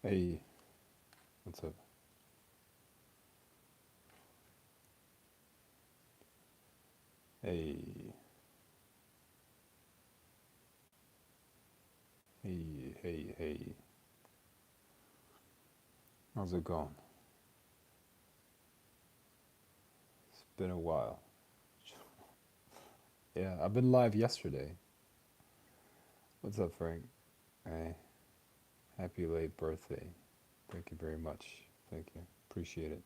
Hey, what's up? Hey, hey. How's it going? It's been a while. Yeah, I've been live yesterday. What's up, Frank? Hey, happy late birthday. Thank you very much. Thank you. Appreciate it.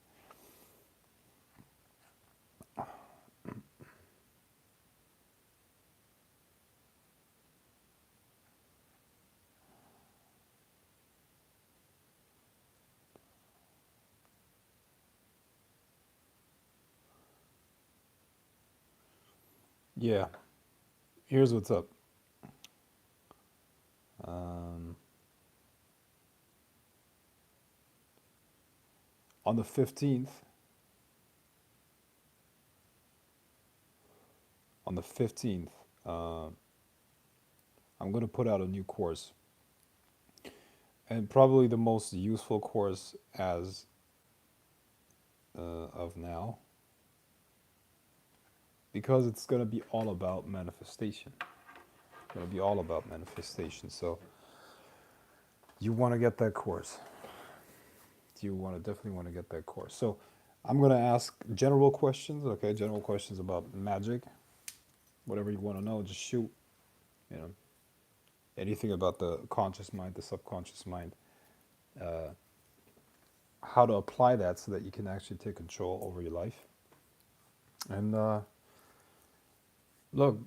Yeah, here's what's up. Um, on the 15th, on the 15th, uh, I'm going to put out a new course. And probably the most useful course as of now, because it's going to be all about manifestation. It's going to be all about manifestation. So you want to get that course. You want to definitely want to get that course. So I'm going to ask general questions, okay? General questions about magic. Whatever you want to know, just shoot. You know, anything about the conscious mind, the subconscious mind, uh, how to apply that so that you can actually take control over your life. And look,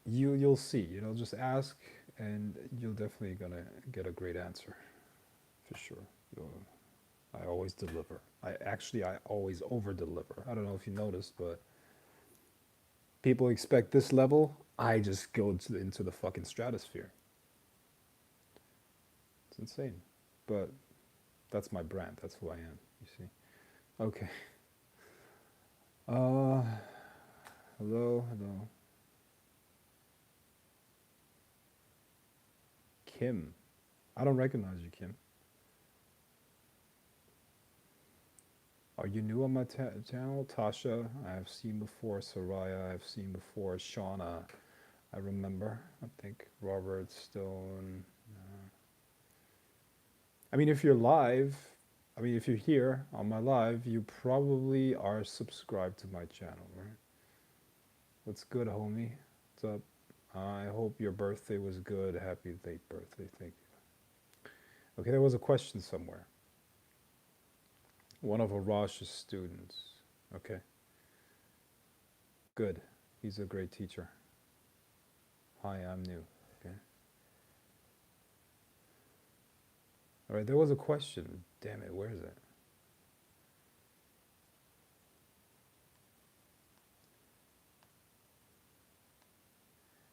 you'll see. You know, just ask, and you're definitely gonna get a great answer for sure. You'll, I always deliver. I always over deliver. I don't know if you noticed, but people expect this level. I just go into the fucking stratosphere. It's insane, but that's my brand. That's who I am. You see. Okay. Uh, hello. Kim. I don't recognize you, Kim. Are you new on my channel? Tasha, I have seen before. Soraya, I have seen before. Shauna, I remember. I think Robert Stone. I mean, if you're live, if you're here on my live, you probably are subscribed to my channel, right? What's good, homie? What's up? I hope your birthday was good. Happy late birthday. Thank you. Okay, there was a question somewhere. One of Arash's students. Okay, good. He's a great teacher. Hi, I'm new. Okay. All right, there was a question. Damn it, where is it?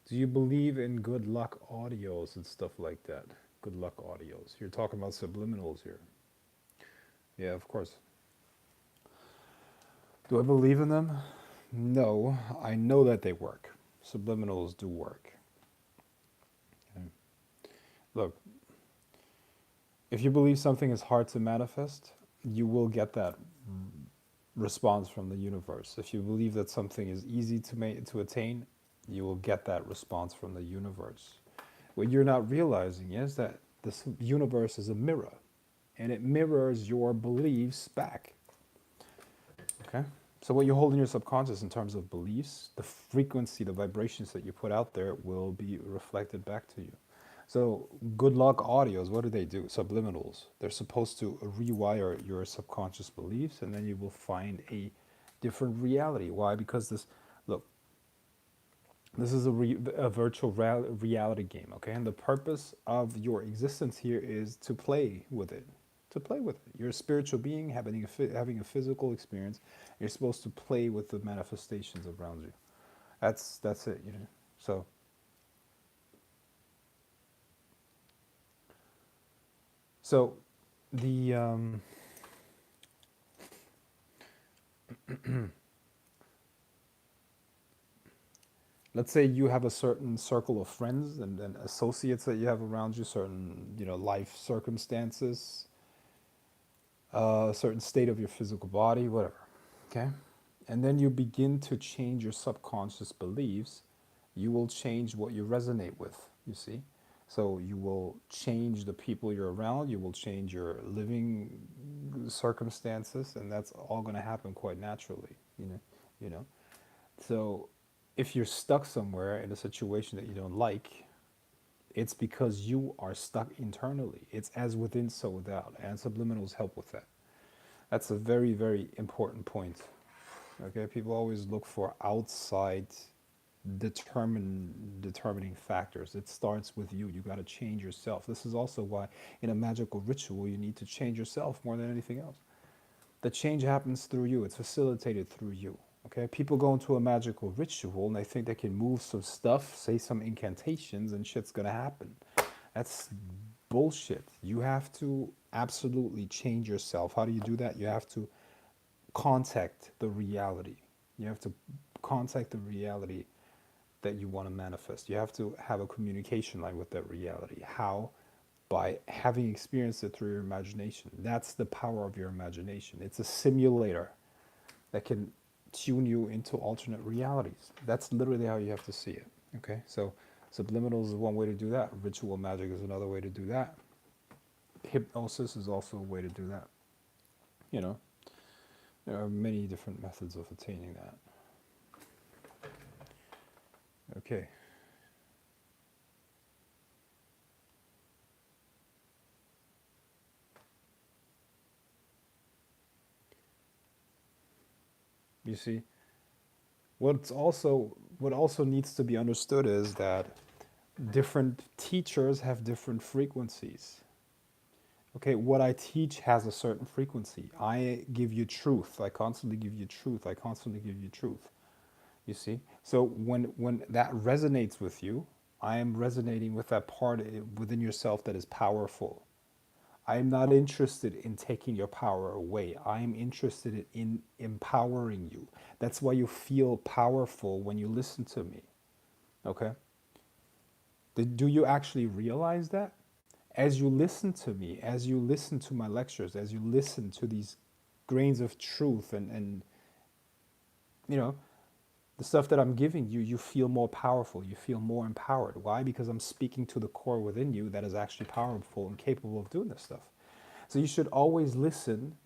Do you believe in good luck audios and stuff like that? Good luck audios. You're talking about subliminals here. Yeah, of course. Do I believe in them? No, I know that they work. Subliminals do work. Okay. Look, if you believe something is hard to manifest, you will get that response from the universe. If you believe that something is easy to attain, you will get that response from the universe. What you're not realizing is that this universe is a mirror, and it mirrors your beliefs back. Okay? So what you hold in your subconscious in terms of beliefs, the frequency, the vibrations that you put out there will be reflected back to you. So good luck audios, what do? Subliminals. They're supposed to rewire your subconscious beliefs, and then you will find a different reality. Why? Because look, this is a virtual reality game, okay? And the purpose of your existence here is to play with it. To play with it. You're a spiritual being having a physical experience. You're supposed to play with the manifestations around you. That's it, you know. So so the Let's say you have a certain circle of friends and associates that you have around you, certain, life circumstances, a certain state of your physical body, whatever. Okay? And then you begin to change your subconscious beliefs. You will change what you resonate with, you see? So you will change the people you're around, you will change your living circumstances, and that's all going to happen quite naturally, you know. So if you're stuck somewhere in a situation that you don't like, it's because you are stuck internally. It's as within, so without. And subliminals help with that. That's a very, very important point. Okay, people always look for outside determining factors. It starts with you. You got to change yourself. This is also why in a magical ritual you need to change yourself more than anything else. The change happens through you. It's facilitated through you. Okay, people go into a magical ritual and they think they can move some stuff, say some incantations, and shit's gonna happen. That's bullshit. You have to absolutely change yourself. How do you do that? You have to contact the reality. You have to contact the reality that you want to manifest. You have to have a communication line with that reality. How? By having experienced it through your imagination. That's the power of your imagination. It's a simulator that can tune you into alternate realities. That's literally how you have to see it. Okay, so subliminals is one way to do that. Ritual magic is another way to do that. Hypnosis is also a way to do that. You know, there are many different methods of attaining that. Okay. You see, what also needs to be understood is that different teachers have different frequencies. Okay, what I teach has a certain frequency. I give you truth. I constantly give you truth. I constantly give you truth. You see? So when that resonates with you, I am resonating with that part within yourself that is powerful. I am not interested in taking your power away. I am interested in empowering you. That's why you feel powerful when you listen to me. Okay? Do you actually realize that? As you listen to me, as you listen to my lectures, as you listen to these grains of truth and you know, the stuff that I'm giving you, you feel more powerful. You feel more empowered. Why? Because I'm speaking to the core within you that is actually powerful and capable of doing this stuff. So you should always listen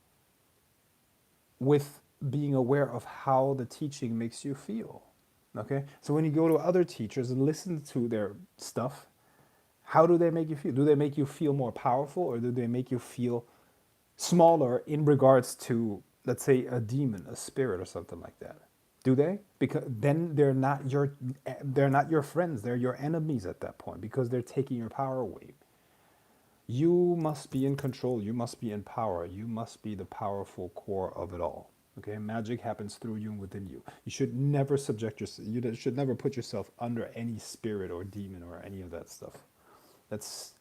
with being aware of how the teaching makes you feel. Okay? So when you go to other teachers and listen to their stuff, how do they make you feel? Do they make you feel more powerful, or do they make you feel smaller in regards to, let's say, a demon, a spirit, or something like that? Do they? Because then they're not your friends. They're your enemies at that point, because they're taking your power away. You must be in control. You must be in power. You must be the powerful core of it all. Okay, magic happens through you and within you. You should never subject yourself. You should never put yourself under any spirit or demon or any of that stuff. That's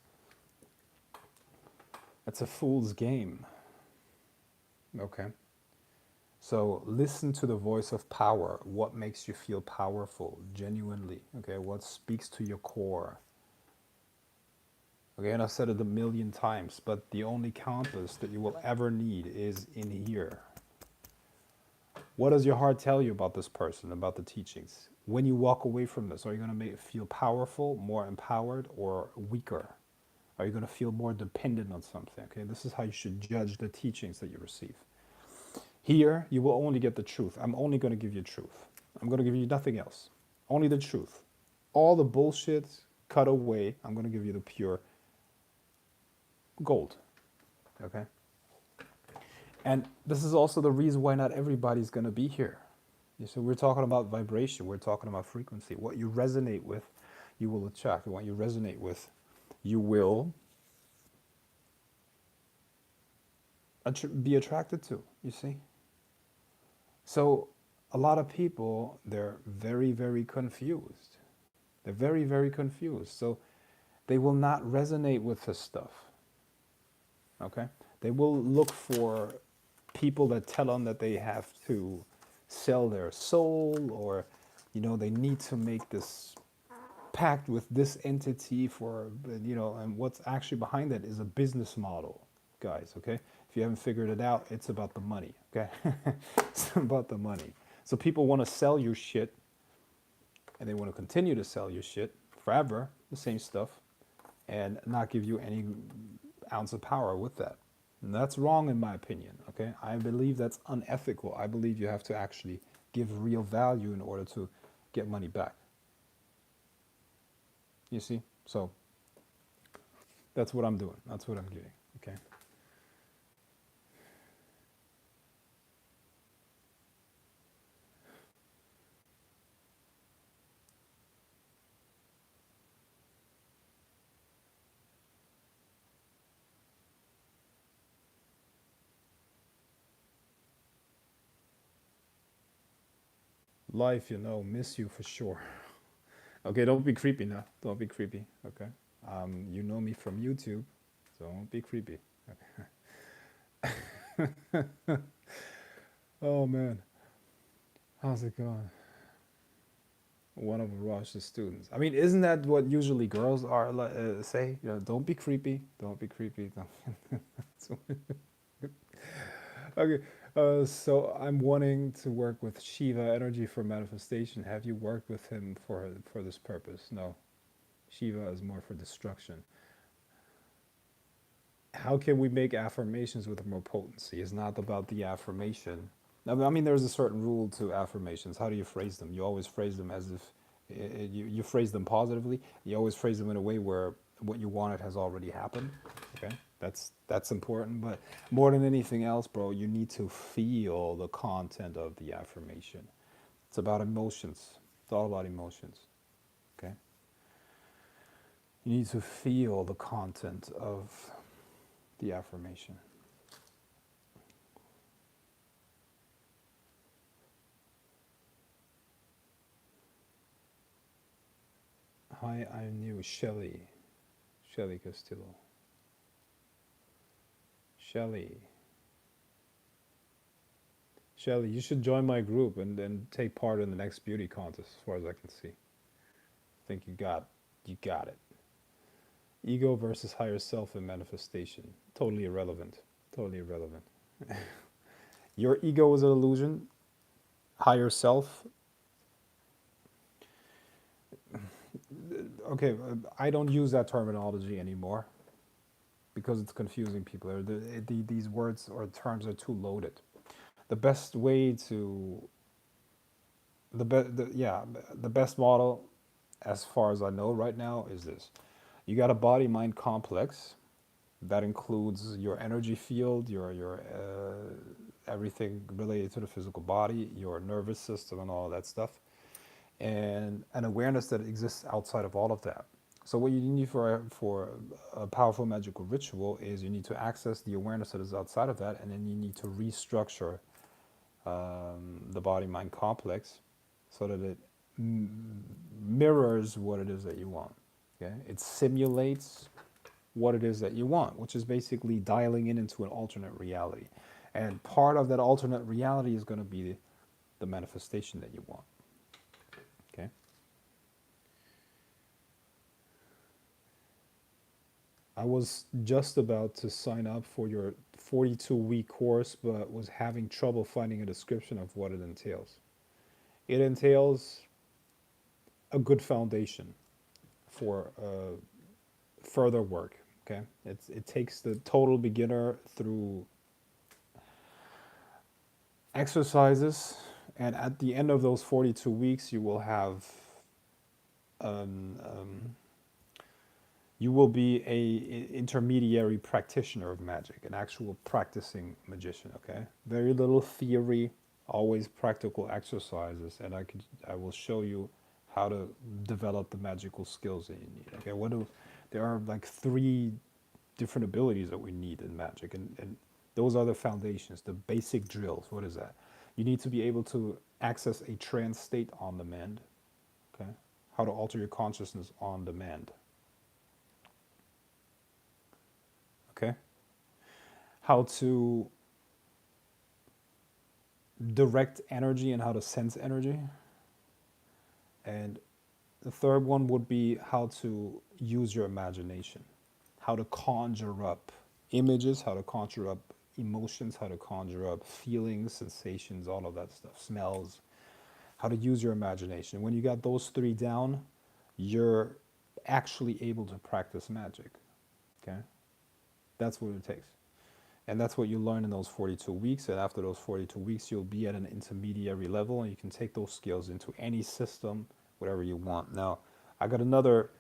a fool's game. Okay. So listen to the voice of power. What makes you feel powerful, genuinely? Okay, what speaks to your core? Okay, and I've said it a million times, but the only compass that you will ever need is in here. What does your heart tell you about this person, about the teachings? When you walk away from this, are you going to make it feel powerful, more empowered, or weaker? Are you going to feel more dependent on something? Okay, this is how you should judge the teachings that you receive. Here, you will only get the truth. I'm only going to give you truth. I'm going to give you nothing else. Only the truth. All the bullshit, cut away. I'm going to give you the pure gold. Okay? And this is also the reason why not everybody's going to be here. So we're talking about vibration. We're talking about frequency. What you resonate with, you will attract. And what you resonate with, you will be attracted to, you see? So a lot of people, they're very, very confused. They're very, very confused. So they will not resonate with this stuff. Okay? They will look for people that tell them that they have to sell their soul, or You know, they need to make this pact with this entity for, you know, and what's actually behind that is a business model, guys, okay? If you haven't figured it out, it's about the money, okay? It's about the money. So people want to sell your shit, and they want to continue to sell your shit forever, the same stuff, and not give you any ounce of power with that. And that's wrong in my opinion, okay? I believe that's unethical. I believe you have to actually give real value in order to get money back. You see? So that's what I'm doing. That's what I'm giving, okay? Life, you know, miss you for sure. Okay, don't be creepy now. Don't be creepy, okay? You know me from YouTube, so don't be creepy. Oh man, how's it going? One of Rush's students. I mean, isn't that what usually girls are say? You know, don't be creepy. Don't be creepy. Okay, so I'm wanting to work with Shiva energy for manifestation. Have you worked with him for this purpose? No, Shiva is more for destruction. How can we make affirmations with more potency? It's not about the affirmation. I mean, there's a certain rule to affirmations. How do you phrase them? You always phrase them as if you phrase them positively. You always phrase them in a way where what you wanted has already happened. Okay, that's important. But more than anything else, bro, you need to feel the content of the affirmation. It's about emotions. It's all about emotions. Okay, you need to feel the content of the affirmation. Hi, I'm new, Shelly. Shelly Castillo. Shelly. Shelly, you should join my group and take part in the next beauty contest as far as I can see. I think you got it. Ego versus higher self and manifestation. Totally irrelevant. Totally irrelevant. Your ego is an illusion. Higher self. Okay, I don't use that terminology anymore because it's confusing people. These words or terms are too loaded. The best way to the best model, as far as I know right now, is this: you got a body mind complex that includes your energy field, your everything related to the physical body, your nervous system, and all that stuff, and an awareness that exists outside of all of that. So what you need for a powerful magical ritual is you need to access the awareness that is outside of that, and then you need to restructure the body mind complex so that it mirrors what it is that you want. Okay, it simulates what it is that you want, which is basically dialing in into an alternate reality. And part of that alternate reality is going to be the manifestation that you want. Okay. I was just about to sign up for your 42-week course, but was having trouble finding a description of what it entails. It entails a good foundation for further work. Okay, it takes the total beginner through exercises, and at the end of those 42 weeks, you will have um, um, you will be a intermediary practitioner of magic, an actual practicing magician. Okay, very little theory, always practical exercises, and I will show you how to develop the magical skills that you need. Okay, there are like 3 different abilities that we need in magic, and those are the foundations, the basic drills. What is that? You need to be able to access a trance state on demand. Okay, how to alter your consciousness on demand. Okay, how to direct energy and how to sense energy. And the third one would be how to use your imagination, how to conjure up images, how to conjure up emotions, how to conjure up feelings, sensations, all of that stuff, smells, how to use your imagination. When you got those three down, you're actually able to practice magic. Okay? That's what it takes. And that's what you learn in those 42 weeks. And after those 42 weeks, you'll be at an intermediary level and you can take those skills into any system, whatever you want. Now, I got another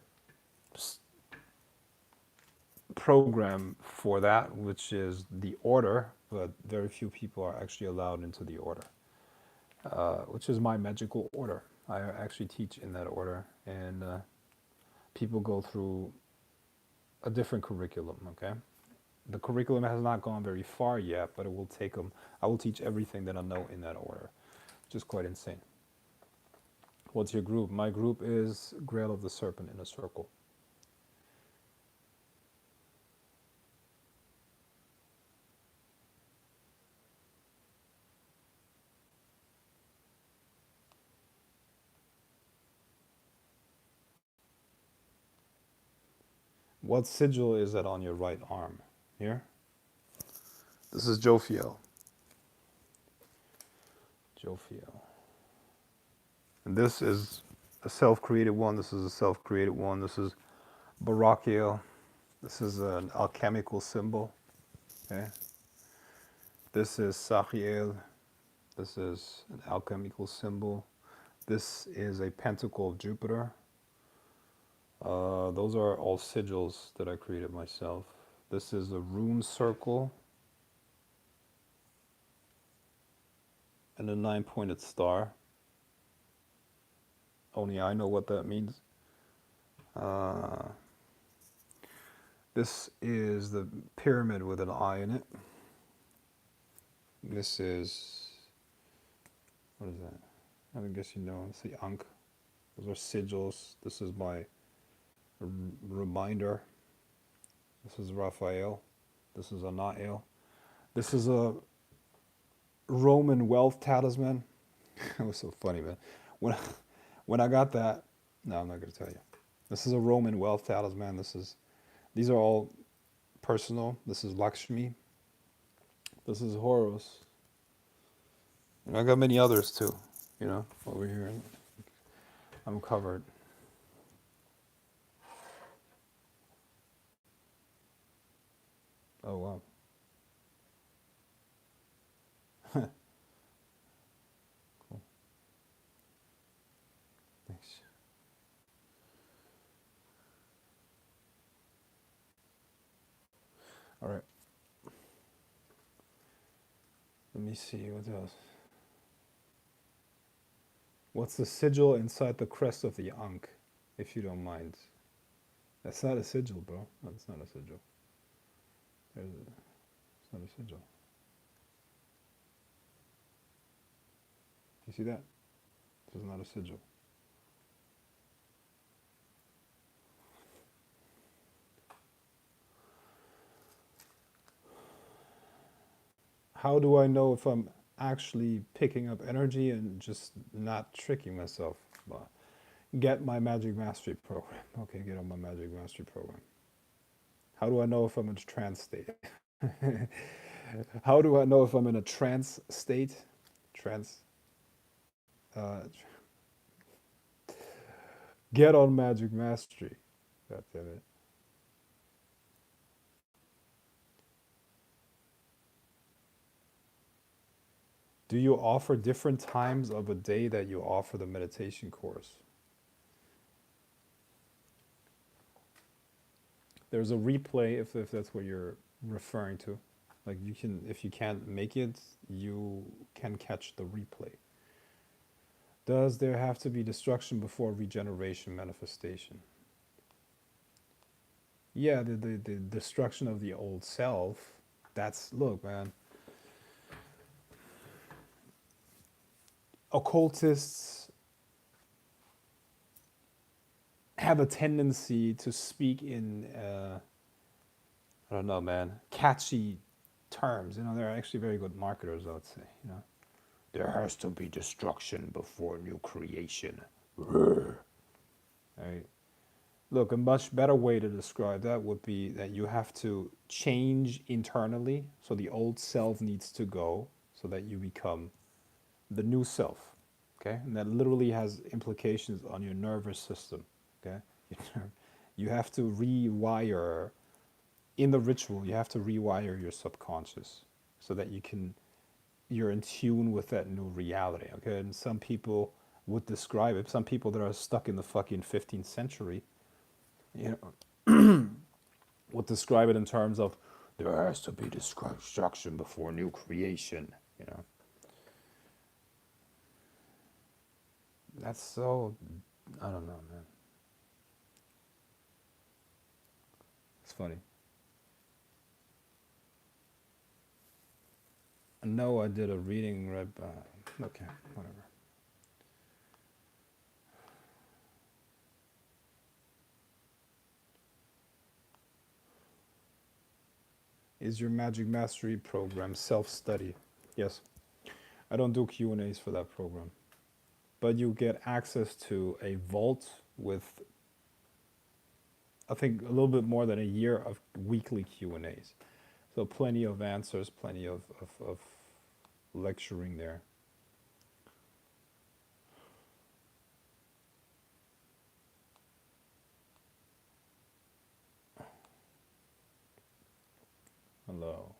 program for that, which is the order, but very few people are actually allowed into the order, which is my magical order. I actually teach in that order, and people go through a different curriculum, okay? The curriculum has not gone very far yet, but it will take them. I will teach everything that I know in that order, which is quite insane. What's your group? My group is Grail of the Serpent in a Circle. What sigil is that on your right arm? Here? This is Jophiel. Jophiel. And this is a self-created one. This is a self-created one. This is Barakiel. This is an alchemical symbol. Okay. This is Sachiel. This is an alchemical symbol. This is a pentacle of Jupiter. Those are all sigils that I created myself. This is a rune circle and a 9-pointed star. Only I know what that means. This is the pyramid with an eye in it. This is, what is that? I guess you know, it's the Ankh. Those are sigils. This is my reminder. This is Raphael. This is Anael. This is a Roman wealth talisman. It was so funny, man. When I got that, no, I'm not going to tell you. This is a Roman wealth talisman. These are all personal. This is Lakshmi. This is Horus. And I got many others too, you know, over here. I'm covered. Oh, wow. Cool. Thanks. All right. Let me see what else. What's the sigil inside the crest of the Ankh, if you don't mind? That's not a sigil, bro. No, it's not a sigil. It's not a sigil. You see that? This is not a sigil. How do I know if I'm actually picking up energy and just not tricking myself? Well, get my Magic Mastery program. Okay, get on my Magic Mastery program. How do I know if I'm in a trance state? How do I know if I'm in a trance state? Trance. Uh, get on Magic Mastery. God damn it. Do you offer different times of a day that you offer the meditation course? There's a replay if that's what you're referring to. Like you can, if you can't make it, you can catch the replay. Does there have to be destruction before regeneration manifestation? Yeah, the destruction of the old self. That's, look, man. Occultists have a tendency to speak in, I don't know, man, catchy terms. You know, they're actually very good marketers, I would say. You know, there has to be destruction before new creation. Right? Look, a much better way to describe that would be that you have to change internally. So the old self needs to go so that you become the new self. Okay? And that literally has implications on your nervous system. Okay? You have to rewire, in the ritual, you have to rewire your subconscious so that you're in tune with that new reality. Okay? And some people would describe it, some people that are stuck in the fucking 15th century, you know, would describe it in terms of there has to be destruction before new creation. You know, that's so, I don't know, man. It's funny. I know I did a reading right. Okay, whatever. Is your Magic Mastery program self-study? Yes. I don't do Q&As for that program, but you get access to a vault with, I think, a little bit more than a year of weekly Q&As. So plenty of answers, plenty of lecturing there. Hello.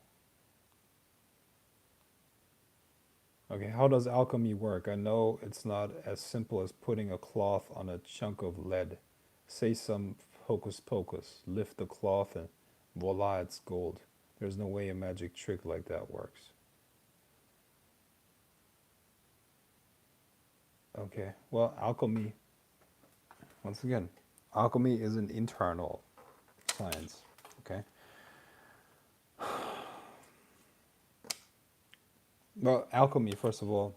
Okay, how does alchemy work? I know it's not as simple as putting a cloth on a chunk of lead. Say some hocus pocus, lift the cloth and voila, it's gold. There's no way a magic trick like that works. Okay, well, alchemy, once again, alchemy is an internal science, okay? Well, alchemy, first of all,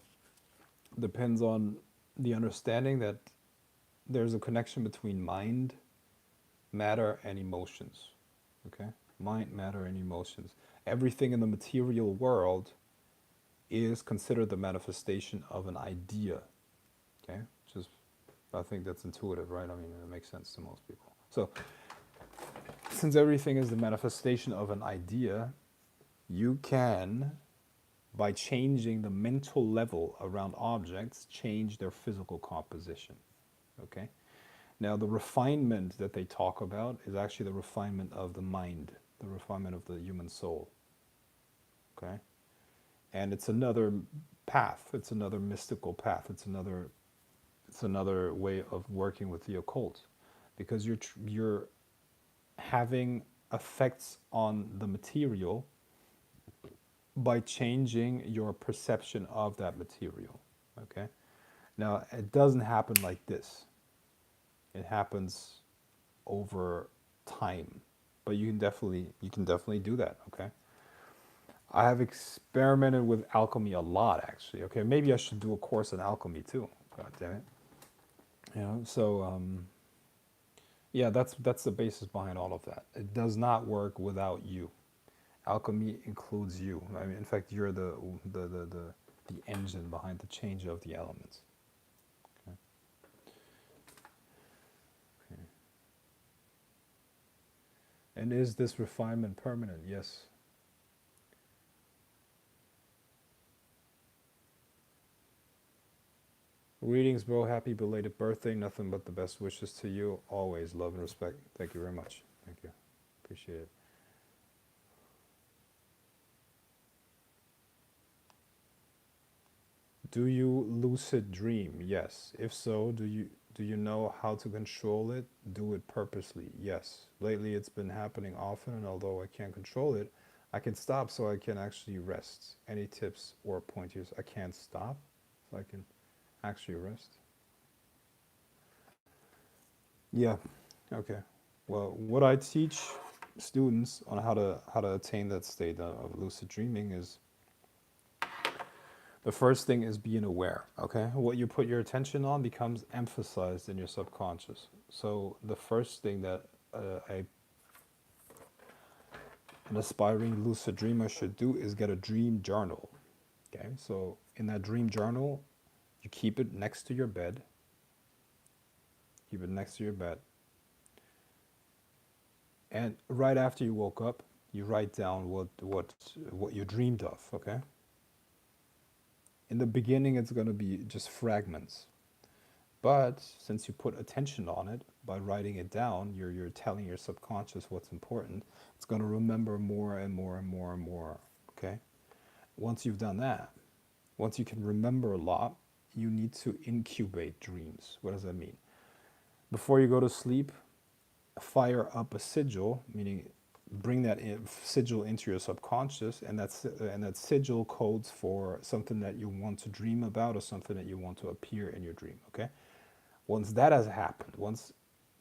depends on the understanding that there's a connection between mind, matter, and emotions, okay? Mind, matter, and emotions. Everything in the material world is considered the manifestation of an idea, okay? Just, I think that's intuitive, right? I mean, it makes sense to most people. So, since everything is the manifestation of an idea, you can, by changing the mental level around objects, change their physical composition, okay? Now, the refinement that they talk about is actually the refinement of the mind, the refinement of the human soul, okay? And it's another path, it's another mystical path, it's another way of working with the occult, because you're having effects on the material by changing your perception of that material, okay? Now, it doesn't happen like this. It happens over time, but you can definitely do that, okay? I have experimented with alchemy a lot, actually. Okay, maybe I should do a course on alchemy too. God damn it. You know, so yeah, that's the basis behind all of that. It does not work without you. Alchemy includes you. I mean, in fact, you're the engine behind the change of the elements. Okay. Okay. And is this refinement permanent? Yes. Greetings, bro. Happy belated birthday. Nothing but the best wishes to you. Always love and respect. Thank you very much. Thank you. Appreciate it. Do you lucid dream? Yes. If so, do you know how to control it? Do it purposely. Yes. Lately it's been happening often, and although I can't control it, I can stop so I can actually rest. Any tips or pointers? I can't stop so I can actually rest. Yeah. Okay. Well, what I teach students on how to attain that state of lucid dreaming is, the first thing is being aware. Okay, what you put your attention on becomes emphasized in your subconscious. So the first thing that an aspiring lucid dreamer should do is get a dream journal. Okay, so in that dream journal, you keep it next to your bed, Keep it next to your bed. And right after you woke up, you write down what you dreamed of, okay? In the beginning, it's going to be just fragments. But since you put attention on it by writing it down, you're telling your subconscious what's important. It's going to remember more and more and more and more, okay? Once you've done that, once you can remember a lot, you need to incubate dreams. What does that mean? Before you go to sleep, fire up a sigil, meaning bring that sigil into your subconscious, and that sigil codes for something that you want to dream about or something that you want to appear in your dream, okay? Once that has happened, once,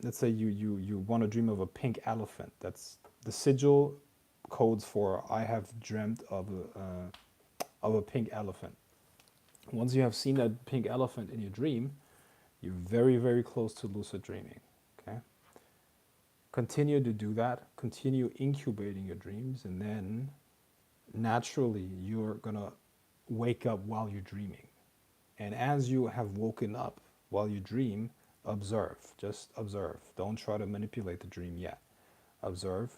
let's say you want to dream of a pink elephant, that's the sigil codes for I have dreamt of a pink elephant. Once you have seen that pink elephant in your dream, you're very, very close to lucid dreaming, okay? Continue to do that, continue incubating your dreams, and then naturally you're gonna wake up while you're dreaming. And as you have woken up while you dream, observe, just observe. Don't try to manipulate the dream yet. Observe,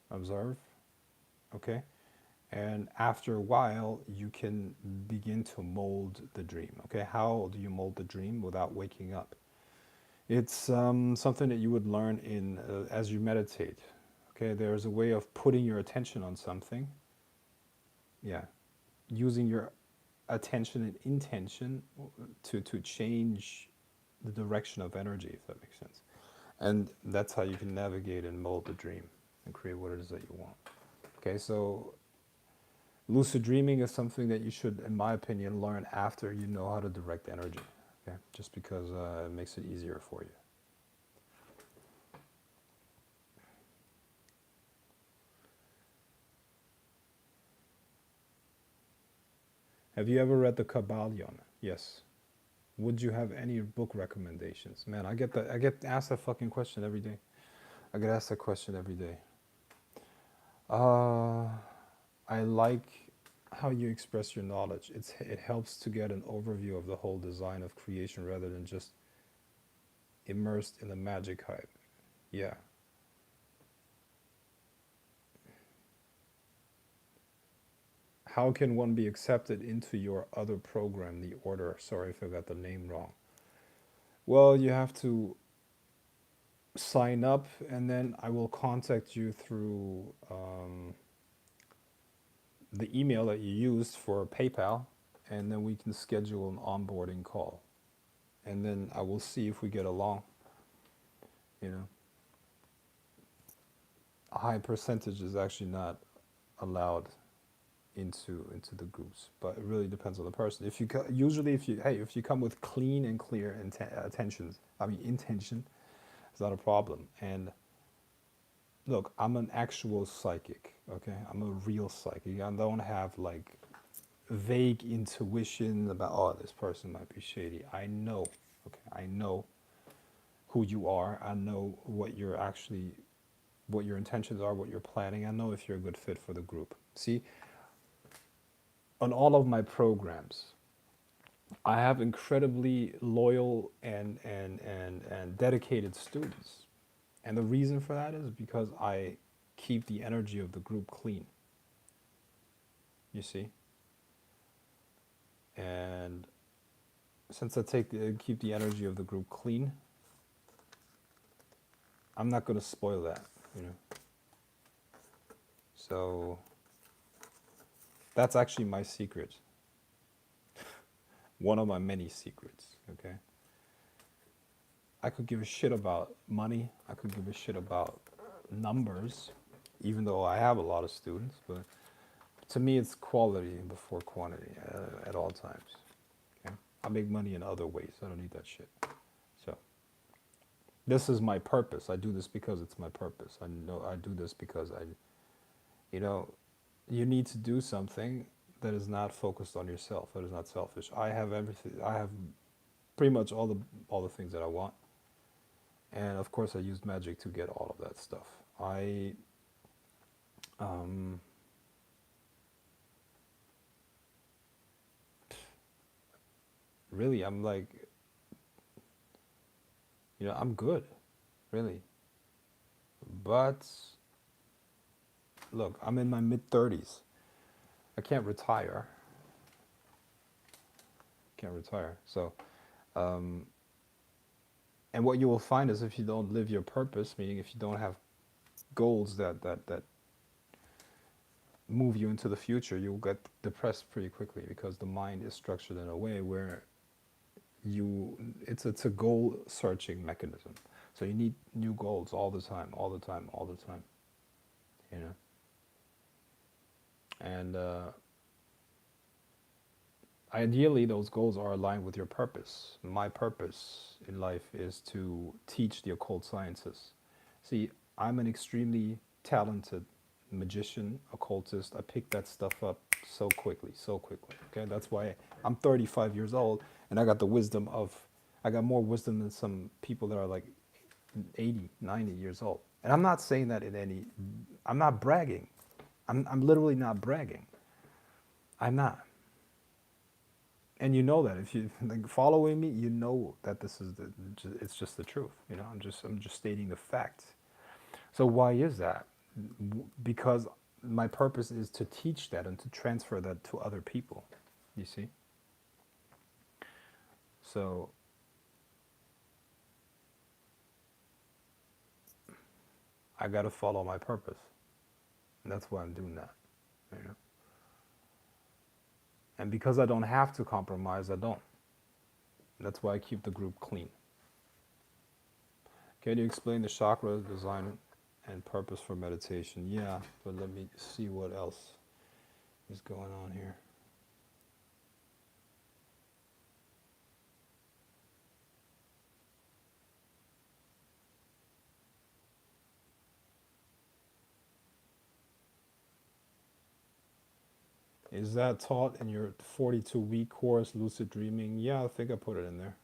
observe, okay? And after a while, you can begin to mold the dream, okay? How do you mold the dream without waking up? It's something that you would learn in as you meditate, okay? There's a way of putting your attention on something, yeah, using your attention and intention to change the direction of energy, if that makes sense. And that's how you can navigate and mold the dream and create what it is that you want. Okay, so lucid dreaming is something that you should, in my opinion, learn after you know how to direct energy. Okay, just because it makes it easier for you. Have you ever read the Kabbalion? Yes. Would you have any book recommendations? Man, I get asked that fucking question every day. I get asked that question every day. I like how you express your knowledge. It helps to get an overview of the whole design of creation rather than just immersed in the magic hype. Yeah. How can one be accepted into your other program, the order? Sorry if I got the name wrong. Well, you have to sign up, and then I will contact you through the email that you used for PayPal, and then we can schedule an onboarding call. And then I will see if we get along. You know, a high percentage is actually not allowed into the groups, but it really depends on the person. If you usually if you come with clean and clear intention, it's not a problem. And look, I'm an actual psychic, okay? I'm a real psychic. I don't have like vague intuition about, oh, this person might be shady. I know, okay? I know who you are. I know what your intentions are, what you're planning. I know if you're a good fit for the group. See, on all of my programs, I have incredibly loyal and dedicated students. And the reason for that is because I keep the energy of the group clean. You see? And since I keep the energy of the group clean, I'm not going to spoil that, you know. So that's actually my secret. One of my many secrets, okay? I could give a shit about money. I could give a shit about numbers, even though I have a lot of students. But to me, it's quality before quantity at all times. Okay? I make money in other ways. I don't need that shit. So this is my purpose. I do this because it's my purpose. I know I do this because you need to do something that is not focused on yourself, that is not selfish. I have everything. I have pretty much all the things that I want. And of course, I used Magick to get all of that stuff. really, I'm like, I'm good, really. But look, I'm in my mid-30s. I can't retire. Can't retire. So, um, and what you will find is if you don't live your purpose, meaning if you don't have goals that move you into the future, you'll get depressed pretty quickly because the mind is structured in a way where it's a goal searching mechanism. So you need new goals all the time, all the time, all the time, you know. And ideally, those goals are aligned with your purpose. My purpose in life is to teach the occult sciences. See, I'm an extremely talented magician, occultist. I picked that stuff up so quickly, so quickly. Okay, that's why I'm 35 years old, and I got more wisdom than some people that are like 80, 90 years old. And I'm not saying that I'm not bragging. I'm literally not bragging. I'm not. And you know that if you like following me, you know that it's just the truth. I'm just stating the facts. So why is that? Because my purpose is to teach that and to transfer that to other people. You see? So I got to follow my purpose. And that's why I'm doing that. You know? And because I don't have to compromise, I don't. That's why I keep the group clean. Can you explain the chakra design and purpose for meditation? Yeah, but let me see what else is going on here. Is that taught in your 42-week course, Lucid Dreaming? Yeah, I think I put it in there.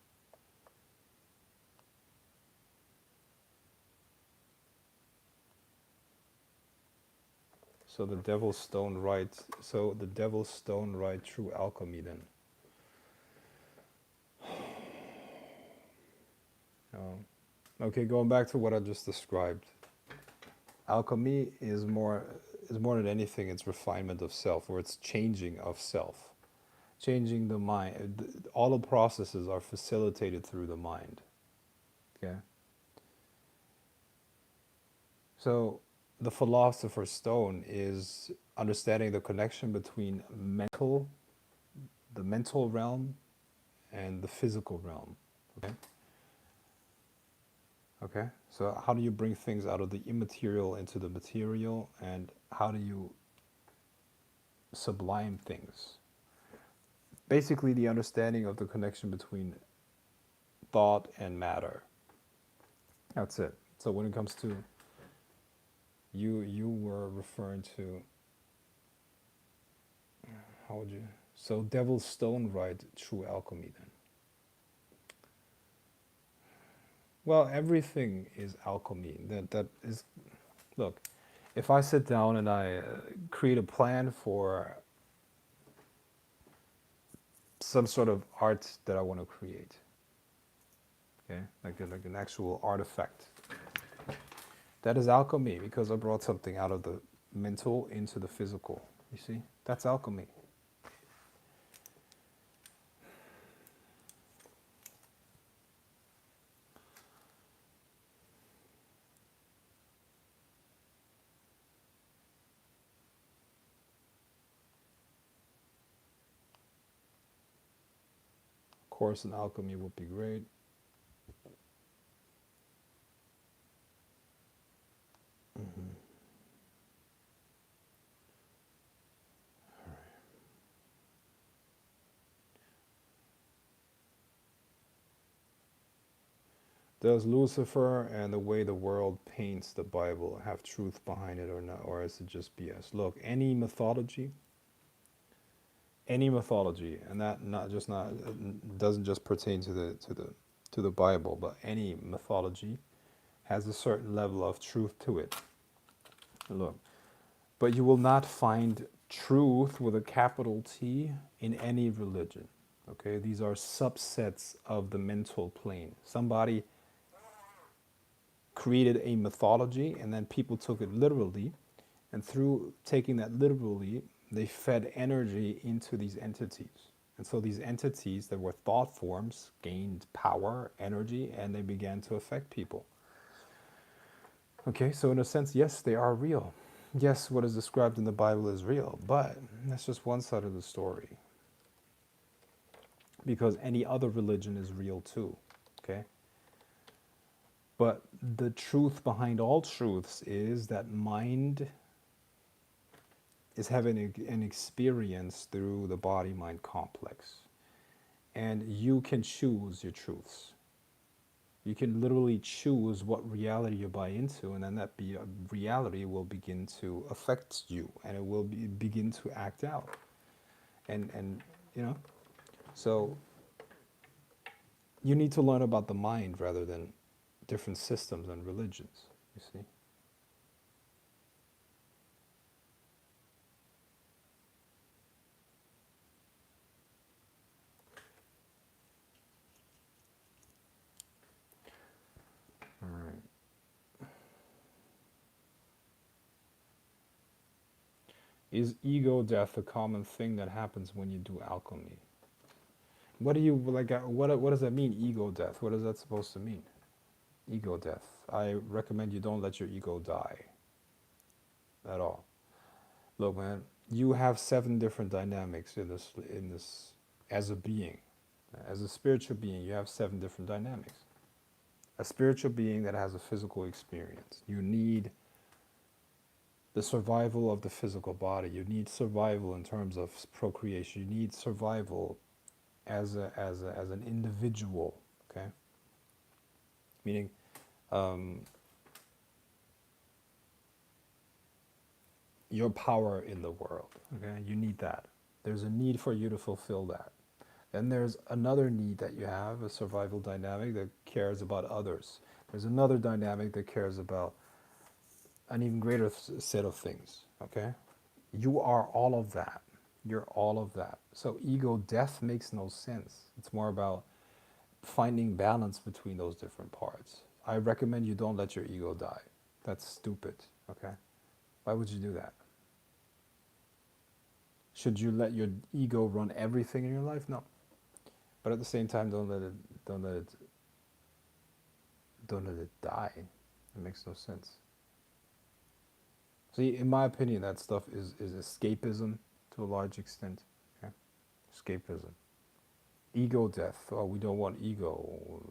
So the Devil's Stone right. So the Devil's Stone right through alchemy then. Okay, going back to what I just described. Alchemy is more than anything, it's refinement of self, or it's changing of self. Changing the mind. All the processes are facilitated through the mind. Okay? So the philosopher's stone is understanding the connection between the mental realm and the physical realm. Okay? Okay? So how do you bring things out of the immaterial into the material, and how do you sublime things? Basically the understanding of the connection between thought and matter. That's it. So when it comes to you were referring to, how would you, so Devil's Stone right through alchemy then. Well, everything is alchemy. That is, look, if I sit down and I create a plan for some sort of art that I want to create, okay, like an actual artifact, that is alchemy, because I brought something out of the mental into the physical. You see, that's alchemy. Course in alchemy would be great. Mm-hmm. Does Lucifer and the way the world paints the Bible have truth behind it or not, or is it just BS? Look, any mythology, and that not doesn't just pertain to the Bible, but any mythology has a certain level of truth to it. Look, but you will not find truth with a capital T in any religion. Okay, these are subsets of the mental plane. Somebody created a mythology and then people took it literally, and through taking that literally, they fed energy into these entities. And so these entities that were thought forms gained power, energy, and they began to affect people. Okay, so in a sense, yes, they are real. Yes, what is described in the Bible is real, but that's just one side of the story. Because any other religion is real too. Okay? But the truth behind all truths is that mind is having an experience through the body mind complex. And you can choose your truths. You can literally choose what reality you buy into, and then that reality will begin to affect you, and it will begin to act out. And you know, so you need to learn about the mind rather than different systems and religions. You see. All right. Is ego death a common thing that happens when you do alchemy? What do you like? What does that mean? Ego death. What is that supposed to mean? Ego death. I recommend you don't let your ego die at all. Look, man, you have 7 different dynamics in this as a being. As a spiritual being, you have 7 different dynamics. A spiritual being that has a physical experience. You need the survival of the physical body. You need survival in terms of procreation. You need survival as an individual. Okay, meaning your power in the world. Okay, you need that. There's a need for you to fulfill that. Then there's another need that you have, a survival dynamic that cares about others. There's another dynamic that cares about an even greater set of things. Okay, you are all of that. You're all of that. So ego death makes no sense. It's more about finding balance between those different parts. I recommend you don't let your ego die. That's stupid. Okay, why would you do that? Should you let your ego run everything in your life? No. But at the same time, don't let it, don't let it die. It makes no sense. See, in my opinion, that stuff is escapism to a large extent. Okay? Escapism. Ego death. Oh, we don't want ego.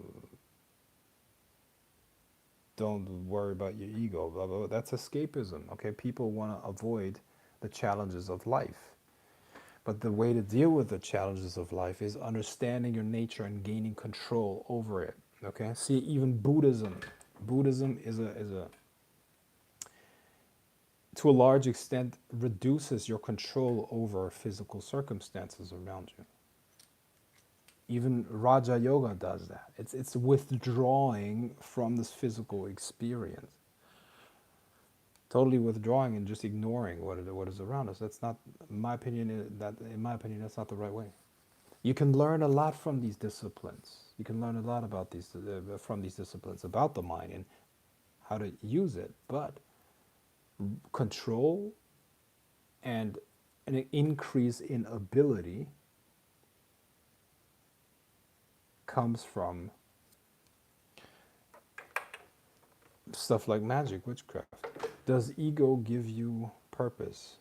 Don't worry about your ego. Blah, blah, blah. That's escapism. Okay, people want to avoid the challenges of life. But the way to deal with the challenges of life is understanding your nature and gaining control over it. Okay. See, even Buddhism. Buddhism is a to a large extent reduces your control over physical circumstances around you. Even Raja Yoga does that. It's withdrawing from this physical experience. Totally withdrawing and just ignoring what is around us. That's not, in my opinion, that's not the right way. You can learn a lot from these disciplines. You can learn a lot about these from these disciplines about the mind and how to use it. But control and an increase in ability comes from stuff like magic, witchcraft. Does ego give you purpose?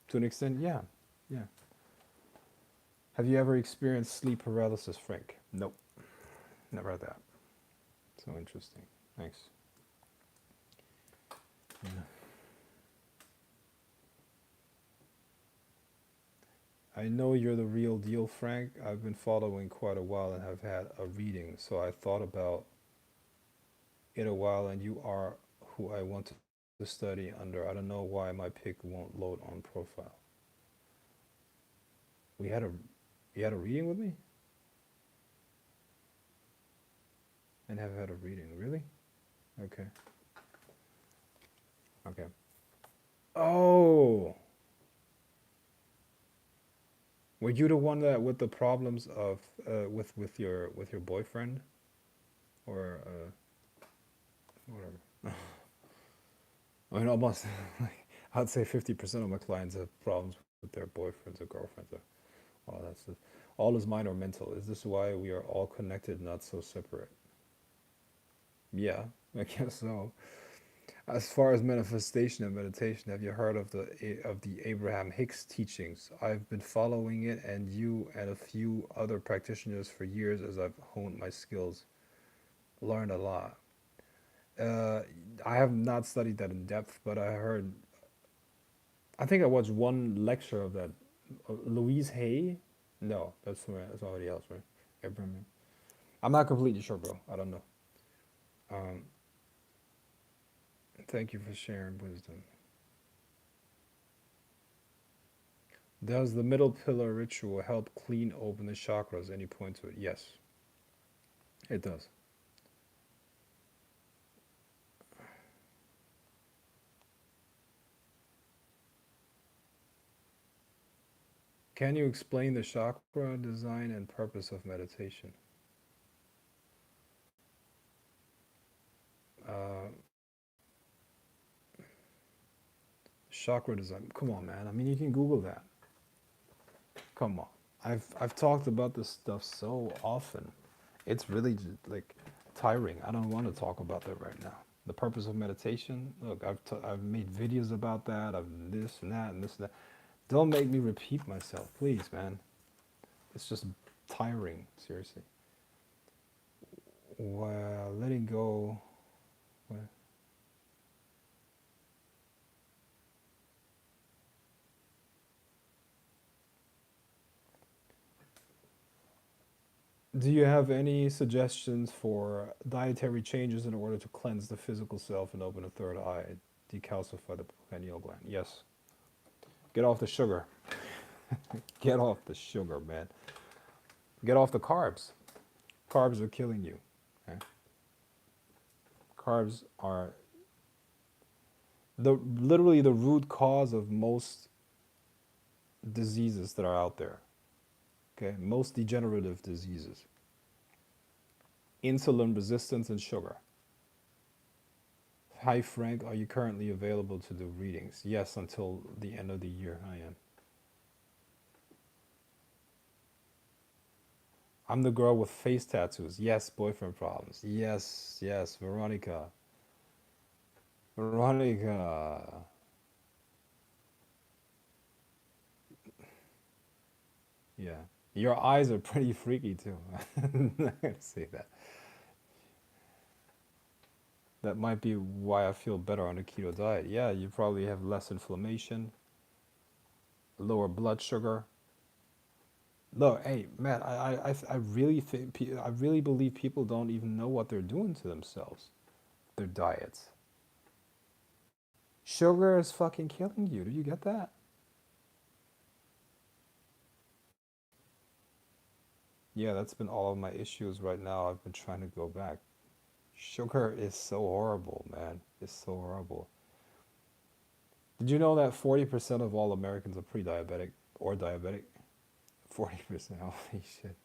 To an extent, yeah. Yeah. Have you ever experienced sleep paralysis, Frank? Nope. Never had that. So interesting. Thanks. Yeah. I know you're the real deal, Frank. I've been following quite a while and have had a reading, so I thought about it a while, and you are who I want to study under. I don't know why my pic won't load on profile. We had a You had a reading with me? And have had a reading, really? Okay. Okay. Oh, Were you the one that with the problems of with your boyfriend or whatever? I mean, almost like I'd say 50% of my clients have problems with their boyfriends or girlfriends. Oh, that's the, all is mind or mental. Is this why we are all connected, not so separate? Yeah, I guess so. As far as manifestation and meditation, have you heard of the Abraham Hicks teachings? I've been following it and you and a few other practitioners for years as I've honed my skills. Learned a lot. Uh, I have not studied that in depth, but I heard. I think I watched one lecture of that. Louise Hay? No, that's somebody else, right? Abraham. I'm not completely sure, bro. I don't know. Um, Thank you for sharing wisdom. Does the middle pillar ritual help clean open the chakras? Any point to it? Yes, it does. Can you explain the chakra design and purpose of meditation? Uh, Chakra design. Come on, man. I mean, you can Google that. Come on. I've talked about this stuff so often. It's really just like tiring. I don't want to talk about that right now. The purpose of meditation. Look, I've made videos about that. I've this and that and this and that. Don't make me repeat myself, please, man. It's just tiring. Seriously. Well, letting go. Well, do you have any suggestions for dietary changes in order to cleanse the physical self and open a third eye, decalcify the pineal gland? Yes. Get off the sugar. Get off the sugar, man. Get off the carbs. Carbs are killing you. Okay? Carbs are literally the root cause of most diseases that are out there. Okay? Most degenerative diseases. Insulin resistance and sugar. Hi Frank, are you currently available to do readings? Yes, until the end of the year I am. I'm the girl with face tattoos. Yes, boyfriend problems. Yes, yes, Veronica. Veronica. Yeah. Your eyes are pretty freaky too. I'm not gonna say that. That might be why I feel better on a keto diet. Yeah, you probably have less inflammation, lower blood sugar. Look, hey man, I really think I really believe people don't even know what they're doing to themselves, their diets. Sugar is fucking killing you. Do you get that? Yeah, that's been all of my issues right now. I've been trying to go back. Sugar is so horrible, man. It's so horrible. Did you know that 40% of all Americans are pre-diabetic or diabetic? 40%. Holy shit.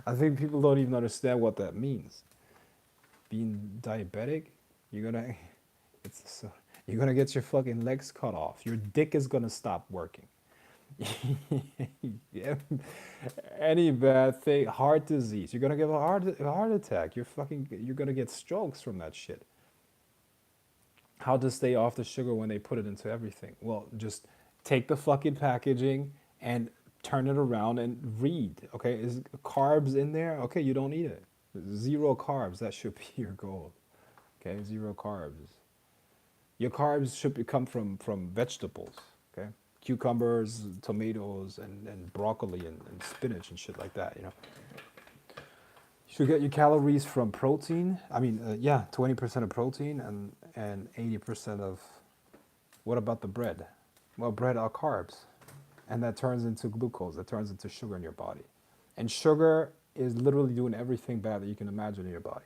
I think people don't even understand what that means. Being diabetic, you're gonna it's so, you're gonna get your fucking legs cut off. Your dick is gonna stop working. Yeah. Any bad thing, heart disease. You're gonna get a heart attack. You're gonna get strokes from that shit. How to stay off the sugar when they put it into everything? Well, just take the fucking packaging and turn it around and read. Okay, is carbs in there? Okay, you don't eat it. Zero carbs. That should be your goal. Okay, zero carbs. Your carbs should come from vegetables. Okay, cucumbers, tomatoes, and broccoli and spinach and shit like that. You should get your calories from protein. I mean, yeah, 20% of protein and 80% of what about the bread? Well, bread are carbs, and that turns into glucose. That turns into sugar in your body, and sugar is literally doing everything bad that you can imagine in your body.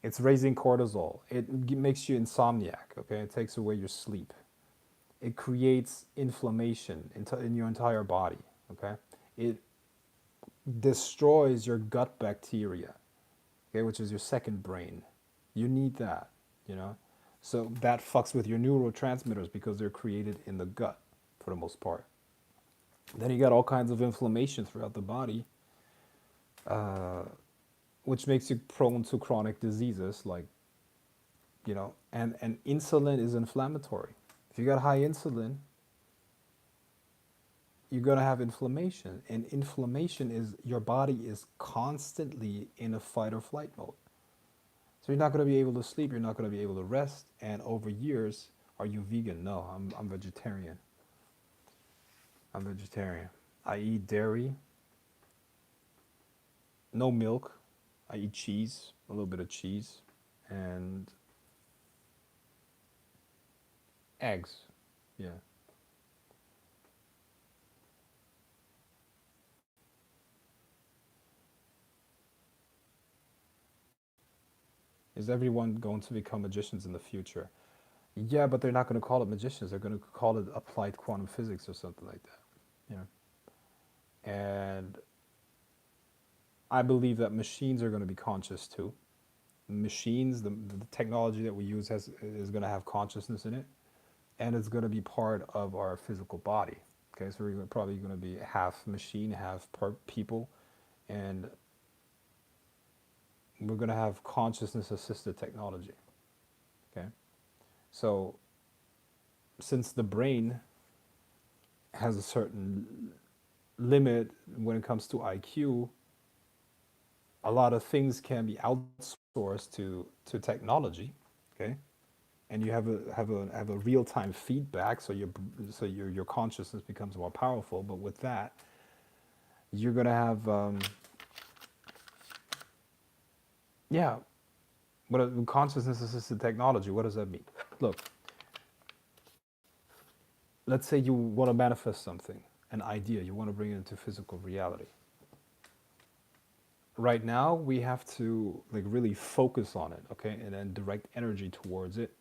It's raising cortisol. It makes you insomniac. Okay, it takes away your sleep. it creates inflammation in your entire body. Okay, it destroys your gut bacteria. Okay, which is your second brain. You need that, you know. So that fucks with your neurotransmitters because they're created in the gut for the most part. Then you got all kinds of inflammation throughout the body, uh, which makes you prone to chronic diseases like, you know, and insulin is inflammatory. If you got high insulin, you're going to have inflammation. And inflammation is your body is constantly in a fight or flight mode. So you're not going to be able to sleep. You're not going to be able to rest. And over years, are you vegan? No, I'm vegetarian. I'm vegetarian. I eat dairy, no milk. I eat cheese, a little bit of cheese, and eggs. Yeah. Is everyone going to become magicians in the future? Yeah, but they're not going to call it magicians. They're going to call it applied quantum physics or something like that. You know. And I believe that machines are going to be conscious too. Machines, the technology that we use is going to have consciousness in it, and it's going to be part of our physical body. Okay, so we're probably going to be half machine, half people, and we're going to have consciousness assisted technology. Okay, so since the brain has a certain limit when it comes to IQ, a lot of things can be outsourced to technology. Okay, and you have a real time feedback, so your consciousness becomes more powerful. But with that, you're gonna have yeah. What consciousness assisted technology? What does that mean? Look, let's say you want to manifest something, an idea, you want to bring it into physical reality. Right now, we have to like really focus on it, okay, and then direct energy towards it,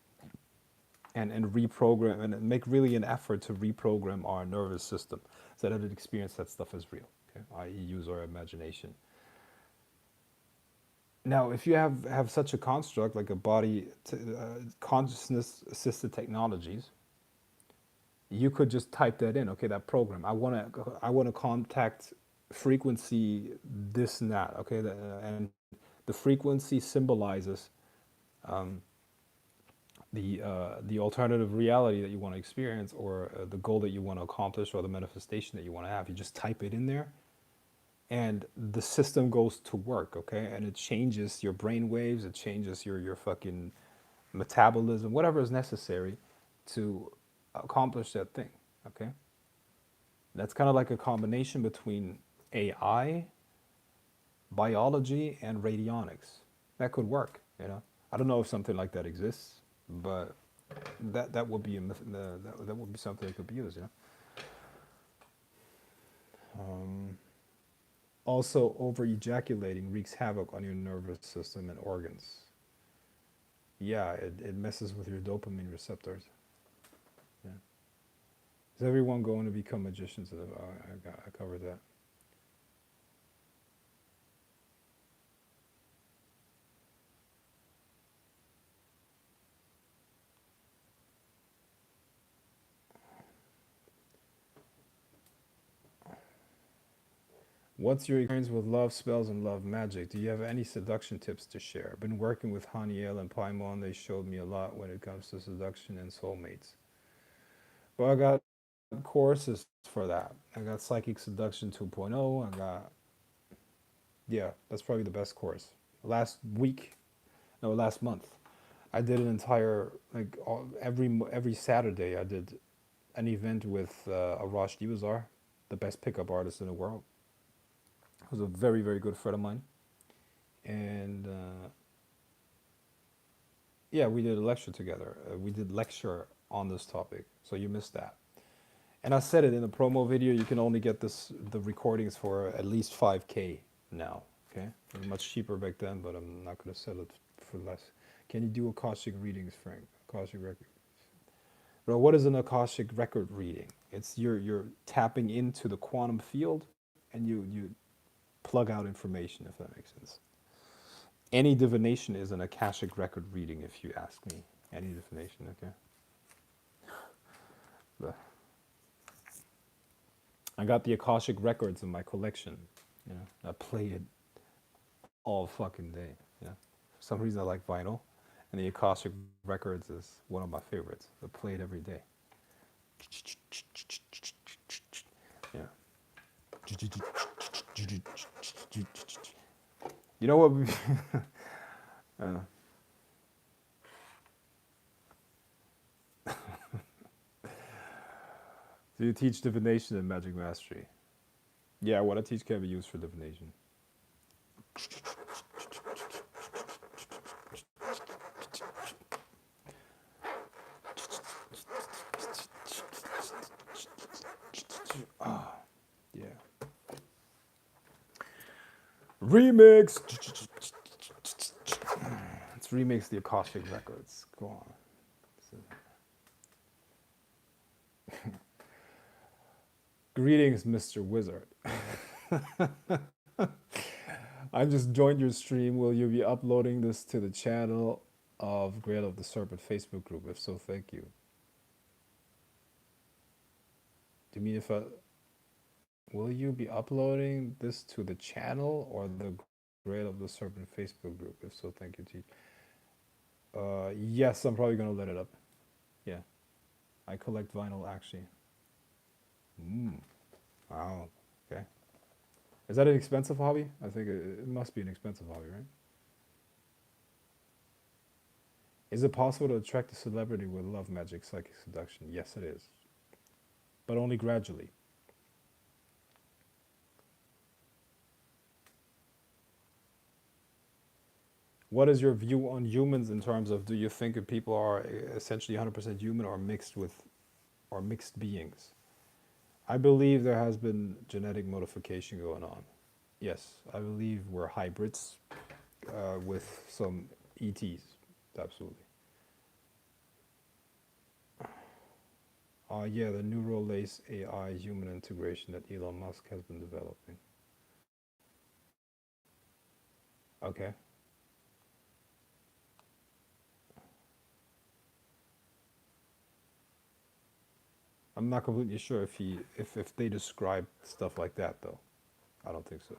and reprogram and make really an effort to reprogram our nervous system so that it experience that stuff as real, okay, i.e. use our imagination. Now if you have such a construct like a body consciousness assisted technologies, you could just type that in, okay, that program, I want to contact frequency this and that, okay, and the frequency symbolizes the alternative reality that you want to experience, or the goal that you want to accomplish, or the manifestation that you want to have. You just type it in there, and the system goes to work, okay? And it changes your brain waves, it changes your fucking metabolism, whatever is necessary to accomplish that thing, okay? That's kind of like a combination between AI, biology, and radionics. That could work, you know? I don't know if something like that exists, but that would be that would be something that could be used, you know? Also, over ejaculating wreaks havoc on your nervous system and organs. Yeah, it messes with your dopamine receptors. Yeah. Is everyone going to become magicians? I covered that. What's your experience with love spells and love magic? Do you have any seduction tips to share? I've been working with Haniel and Paimon. They showed me a lot when it comes to seduction and soulmates. Well, I got courses for that. I got Psychic Seduction 2.0. I got, yeah, that's probably the best course. Last week, no, last month, I did an entire, like, every Saturday, I did an event with Arash Divazar, the best pickup artist in the world. He was a very, very good friend of mine. And yeah, we did a lecture together. We did lecture on this topic, so you missed that. And I said it in the promo video. You can only get the recordings for at least 5K now. Okay, it was much cheaper back then, but I'm not going to sell it for less. Can you do Akashic readings, Frank? Akashic record. But what is an Akashic record reading? It's you're tapping into the quantum field and you plug out information, if that makes sense. Any divination is an Akashic record reading, if you ask me. Any divination, okay? But I got the Akashic records in my collection. You know, I play it all fucking day. Yeah. For some reason I like vinyl, and the Akashic records is one of my favorites. I play it every day. Yeah. You know what? uh, do you teach divination and magic mastery? Yeah, what I teach can be used for divination. Yeah. Remix. Let's remix the Akashic records. Go on. Greetings, Mr. Wizard. I just joined your stream. Will you be uploading this to the channel of Grail of the Serpent Facebook group? If so, thank you. Do you mean if I... Will you be uploading this to the channel or the Grail of the Serpent Facebook group? If so, thank you, Chief. Yes, I'm probably going to let it up. Yeah. I collect vinyl, actually. Wow. Okay. Is that an expensive hobby? I think it must be an expensive hobby, right? Is it possible to attract a celebrity with love magic, psychic seduction? Yes, it is. But only gradually. What is your view on humans in terms of, do you think that people are essentially 100% human or mixed with, or mixed beings? I believe there has been genetic modification going on. Yes, I believe we're hybrids with some ETs. Absolutely. Yeah, the neural lace AI human integration that Elon Musk has been developing. Okay. I'm not completely sure if they describe stuff like that though. I don't think so.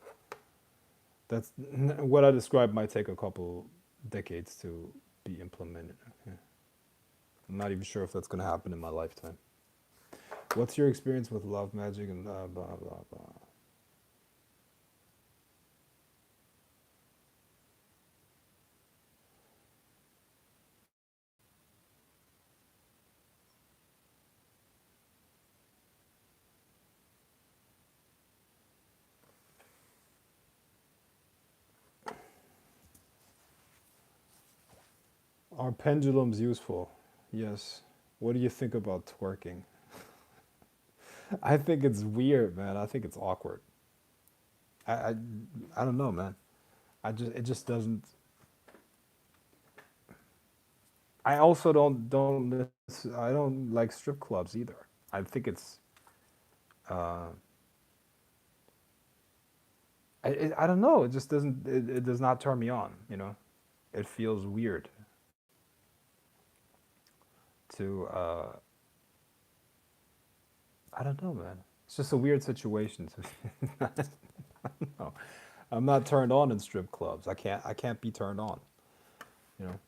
That's what I described might take a couple decades to be implemented. Okay. I'm not even sure if that's going to happen in my lifetime. What's your experience with love magic and blah blah blah blah? Are pendulums useful? Yes. What do you think about twerking? I think it's weird, man. I think it's awkward. I I, I don't know, man. It just doesn't. I also I don't like strip clubs either. I think it's uh, I don't know. It just doesn't. It does not turn me on. You know, it feels weird to. I don't know, man. It's just a weird situation. I don't know. I'm not turned on in strip clubs. I can't be turned on. You know.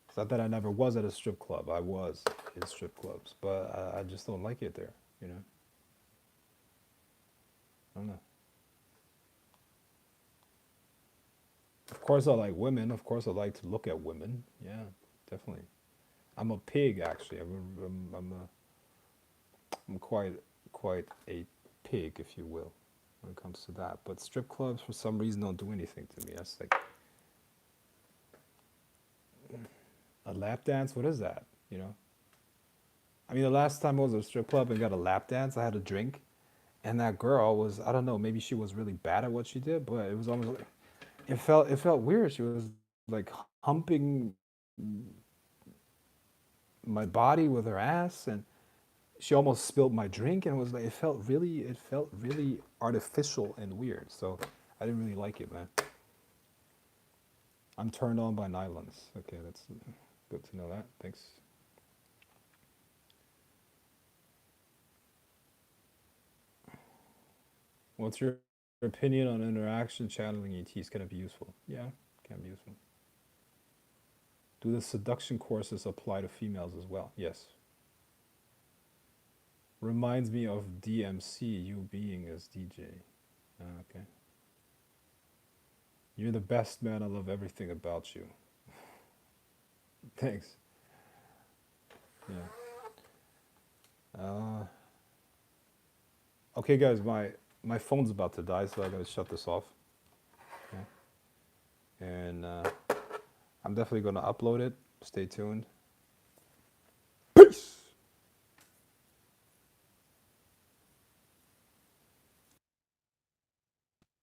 It's not that I never was at a strip club. I was in strip clubs, but I just don't like it there. You know. I don't know. Of course, I like women. Of course, I like to look at women. Yeah, definitely. I'm a pig, actually. I'm quite a pig, if you will, when it comes to that. But strip clubs, for some reason, don't do anything to me. That's like a lap dance. What is that? You know. I mean, the last time I was at a strip club and got a lap dance, I had a drink, and that girl was, I don't know, maybe she was really bad at what she did, but it was almost like, it felt weird. She was like humping my body with her ass, and she almost spilled my drink, and it was like it felt really artificial and weird. So I didn't really like it, man. I'm turned on by nylons. Okay, that's good to know that. Thanks. What's your opinion on interaction channeling ETs? Can it be useful? Yeah, can be useful. Do the seduction courses apply to females as well? Yes. Reminds me of DMC, you being as DJ. Okay. You're the best, man. I love everything about you. Thanks. Yeah. Okay, guys, my phone's about to die, so I gotta shut this off. Okay. And I'm definitely gonna upload it. Stay tuned.